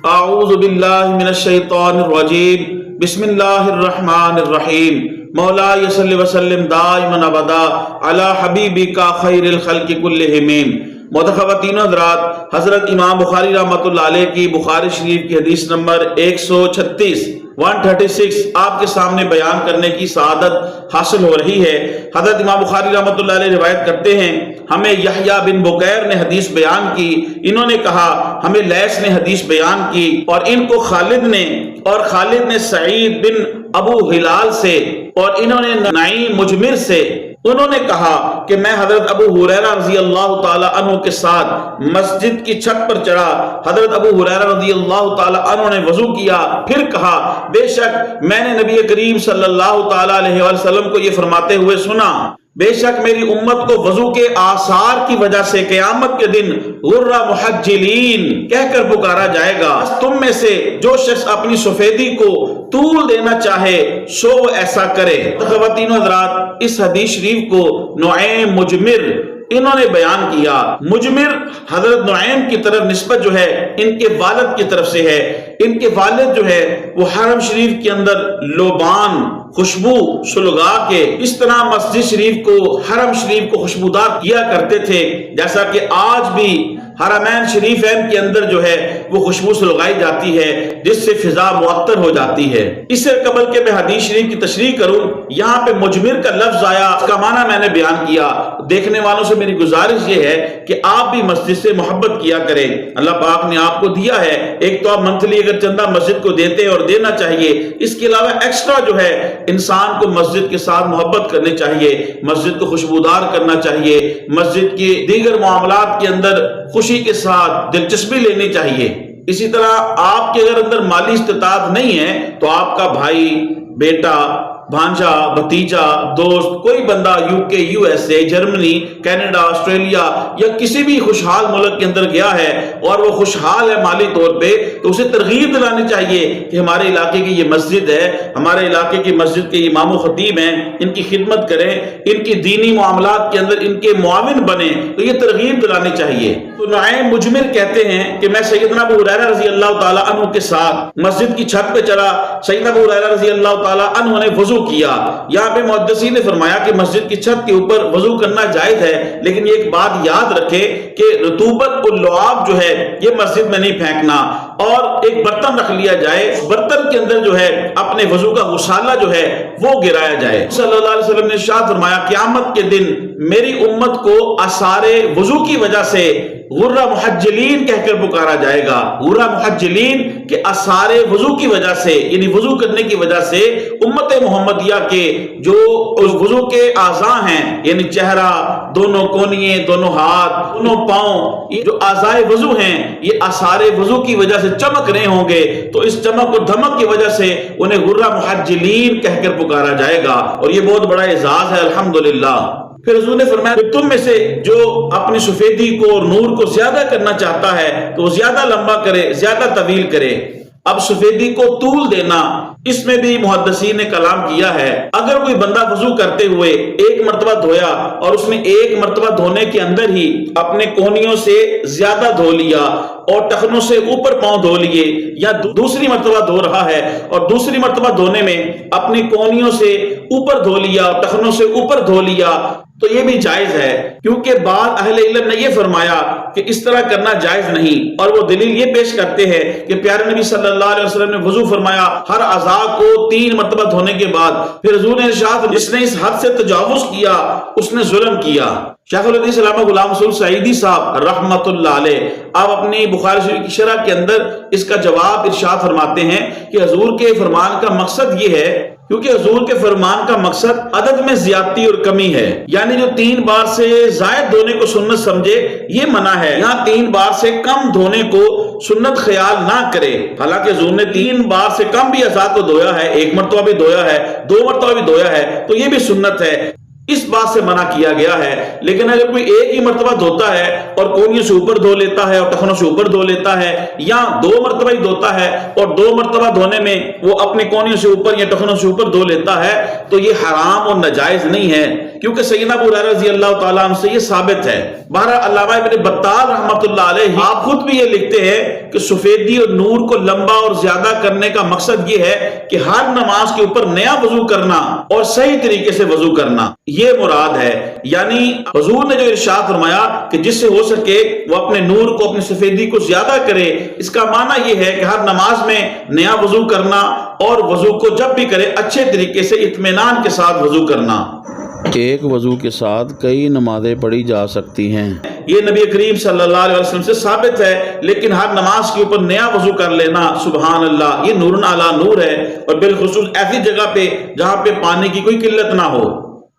اعوذ باللہ من الشیطان الرجیم بسم اللہ الرحمن الرحیم مولاي صلی وسلم دائما ابدا علی حبیبک خیر الخلق کلہم۔ خواتین و حضرات، حضرت امام بخاری رحمۃ اللہ علیہ کی بخاری شریف کی حدیث نمبر 136 آپ کے سامنے بیان کرنے کی سعادت حاصل ہو رہی ہے۔ حضرت امام بخاری رحمۃ اللہ علیہ روایت کرتے ہیں، ہمیں یحییٰ بن بکیر نے حدیث بیان کی، انہوں نے کہا ہمیں لیث نے حدیث بیان کی، اور ان کو خالد نے سعید بن ابو ہلال سے، اور انہوں نے نعیم مجمر سے، انہوں نے کہا کہ میں حضرت ابو ہریرہ رضی اللہ تعالی عنہ کے ساتھ مسجد کی چھت پر چڑھا۔ حضرت ابو ہریرہ رضی اللہ تعالی عنہ نے وضو کیا، پھر کہا بے شک میں نے نبی کریم صلی اللہ تعالی علیہ وسلم کو یہ فرماتے ہوئے سنا، بے شک میری امت کو وضو کے آثار کی وجہ سے قیامت کے دن غرہ محجلین کہہ کر پکارا جائے گا۔ تم میں سے جو شخص اپنی سفیدی کو طول دینا چاہے سو وہ ایسا کرے۔ خواتین و حضرات، اس حدیث شریف کو نعیم مجمر انہوں نے بیان کیا۔ مجمر حضرت نعیم کی طرف نسبت جو ہے ان کے والد کی طرف سے ہے۔ ان کے والد جو ہے وہ حرم شریف کے اندر لوبان خوشبو سلگا کے اس طرح مسجد شریف کو، حرم شریف کو خوشبودار کیا کرتے تھے، جیسا کہ آج بھی حرمین شریفین کے اندر جو ہے وہ خوشبو سلگائی جاتی ہے، جس سے فضا معطر ہو جاتی ہے۔ اس سے قبل کہ میں حدیث شریف کی تشریح کروں، یہاں پہ مجمر کا لفظ آیا، اس کا معنی میں نے بیان کیا۔ دیکھنے والوں سے میری گزارش یہ ہے کہ آپ بھی مسجد سے محبت کیا کریں۔ اللہ پاک نے آپ کو دیا ہے، ایک تو آپ منتھلی اگر چندہ مسجد کو دیتے اور دینا چاہیے، اس کے علاوہ ایکسٹرا جو ہے انسان کو مسجد کے ساتھ محبت کرنی چاہیے، مسجد کو خوشبودار کرنا چاہیے، مسجد کے دیگر معاملات کے اندر خوشی کے ساتھ دلچسپی لینی چاہیے۔ اسی طرح آپ کے اگر اندر مالی استطاعت نہیں ہے تو آپ کا بھائی، بیٹا، بھانجا، بھتیجا، دوست، کوئی بندہ یو کے، U S A, Germany, Canada, Australia یا کسی بھی خوشحال ملک کے اندر گیا ہے اور وہ خوشحال ہے مالی طور پہ، تو اسے ترغیب دلانی چاہیے کہ ہمارے علاقے کی یہ مسجد ہے، ہمارے علاقے کی مسجد کے امام و خطیب ہیں، ان کی خدمت کریں، ان کی دینی معاملات کے اندر ان کے معاون بنیں، تو یہ ترغیب دلانی چاہیے۔ تو نعیم مجمر کہتے ہیں کہ میں سیدنا ابو ہریرہ رضی اللہ تعالی عنہ کے ساتھ مسجد کی چھت پہ چڑھا، سیدنا ابو ہریرہ رضی اللہ تعالی عنہ نے وضو کیا۔ یہاں پہ محدثین نے فرمایا کہ مسجد کی چھت کے اوپر وضو کرنا جائز ہے، لیکن یہ ایک بات یاد رکھے کہ رطوبت اور لعاب جو ہے یہ مسجد میں نہیں پھینکنا، اور ایک برتن رکھ لیا جائے، برتن کے اندر جو ہے اپنے وضو کا غسالہ جو ہے وہ گرایا جائے۔ صلی اللہ علیہ وسلم نے ارشاد فرمایا قیامت کے دن میری امت کو آثار وضو کی وجہ سے غرہ محجلین کہہ کر پکارا جائے گا۔ غرہ محجلین کے آثار وضو کی وجہ سے، یعنی وضو کرنے کی وجہ سے امت محمدیہ کے جو اس وضو کے اعضاء ہیں، یعنی چہرہ، دونوں کونیے، دونوں ہاتھ، دونوں پاؤں، یہ جو اعضاء وضو ہیں یہ آثار وضو کی وجہ سے چمک رہے ہوں گے، تو اس چمک و دھمک کی وجہ سے انہیں غرہ محجلین کہہ کر پکارا جائے گا، اور یہ بہت بڑا اعزاز ہے الحمدللہ۔ پھر حضور نے فرمایا کہ تم میں سے جو اپنی سفیدی کو اور نور کو زیادہ کرنا چاہتا ہے تو وہ زیادہ لمبا کرے، زیادہ طویل کرے۔ اب سفیدی کو طول دینا، اس میں بھی محدثین نے کلام کیا ہے۔ اگر کوئی بندہ وضو کرتے ہوئے ایک مرتبہ دھویا اور اس نے ایک مرتبہ دھونے کے اندر ہی اپنے کونیوں سے زیادہ دھو لیا اور ٹخنوں سے اوپر پاؤں دھو لیے، یا دوسری مرتبہ دھو رہا ہے اور دوسری مرتبہ دھونے میں اپنی کونیوں سے اوپر دھو لیا، ٹخنوں سے اوپر دھو لیا، تو یہ بھی جائز ہے، کیونکہ بعض اہل علم نے یہ فرمایا کہ اس طرح کرنا جائز نہیں، اور وہ دلیل یہ پیش کرتے ہیں کہ پیارے نبی صلی اللہ علیہ وسلم نے وضو فرمایا ہر اعضاء کو 3 مرتبہ دھونے کے بعد، پھر حضور نے ارشاد جس نے اس حد سے تجاوز کیا اس نے ظلم کیا۔ شیخ الحدیث علامہ غلام رسول سعیدی صاحب رحمت اللہ علیہ آپ اپنی بخاری شریف کی شرح کے اندر اس کا جواب ارشاد فرماتے ہیں کہ حضور کے فرمان کا مقصد یہ ہے، کیونکہ حضور کے فرمان کا مقصد عدد میں زیادتی اور کمی ہے، یعنی جو 3 بار سے زائد دھونے کو سنت سمجھے یہ منع ہے، یہاں 3 بار سے کم دھونے کو سنت خیال نہ کرے۔ حالانکہ حضور نے 3 بار سے کم بھی اعضاء کو دھویا ہے، 1 مرتبہ بھی دھویا ہے، 2 مرتبہ بھی دھویا ہے، تو یہ بھی سنت ہے، اس بات سے منع کیا گیا ہے۔ لیکن اگر کوئی ایک ہی مرتبہ دھوتا ہے اور کونیوں سے اوپر دھو لیتا ہے اور ٹخنوں سے اوپر دھو لیتا ہے، یا 2 مرتبہ ہی دھوتا ہے اور 2 مرتبہ دھونے میں وہ اپنے کونیوں سے اوپر یا ٹخنوں سے اوپر دھو لیتا ہے، تو یہ حرام اور ناجائز نہیں ہے، کیونکہ سیدنا ابو ہریرہ رضی اللہ تعالیٰ عنہ سے یہ ثابت ہے۔ بہرحال علامہ ابن بطال رحمت اللہ علیہ آپ خود بھی یہ لکھتے ہیں کہ سفیدی اور نور کو لمبا اور زیادہ کرنے کا مقصد یہ ہے کہ ہر نماز کے اوپر نیا وضو کرنا اور صحیح طریقے سے وضو کرنا، یہ مراد ہے۔ یعنی حضور نے جو ارشاد فرمایا کہ جس سے ہو سکے وہ اپنے نور کو، اپنی سفیدی کو زیادہ کرے، اس کا معنی یہ ہے کہ ہر نماز میں نیا وضو کرنا اور وضو کو جب بھی کرے اچھے طریقے سے اطمینان کے ساتھ وضو کرنا۔ ایک وضو کے ساتھ کئی نمازیں پڑھی جا سکتی ہیں، یہ نبی کریم صلی اللہ علیہ وسلم سے ثابت ہے، لیکن ہر نماز کے اوپر نیا وضو کر لینا، سبحان اللہ، یہ نور علی نور ہے، اور بالخصوص ایسی جگہ پہ جہاں پہ پانی کی کوئی قلت نہ ہو۔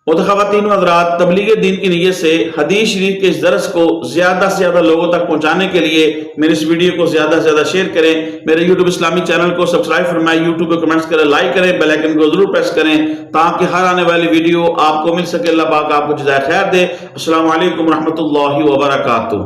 خواتین و حضرات، تبلیغ دین کی نیت سے حدیث شریف کے اس درس کو زیادہ سے زیادہ لوگوں تک پہنچانے کے لیے میرے اس ویڈیو کو زیادہ سے زیادہ شیئر کریں، میرے یوٹیوب اسلامی چینل کو سبسکرائب فرمائیں، یوٹیوب پہ کمنٹس کریں، لائک کریں، بیل آئیکن کو ضرور پریس کریں تاکہ ہر آنے والی ویڈیو آپ کو مل سکے۔ اللہ پاک آپ کو جزائے خیر دے۔ السلام علیکم ورحمۃ اللہ وبرکاتہ۔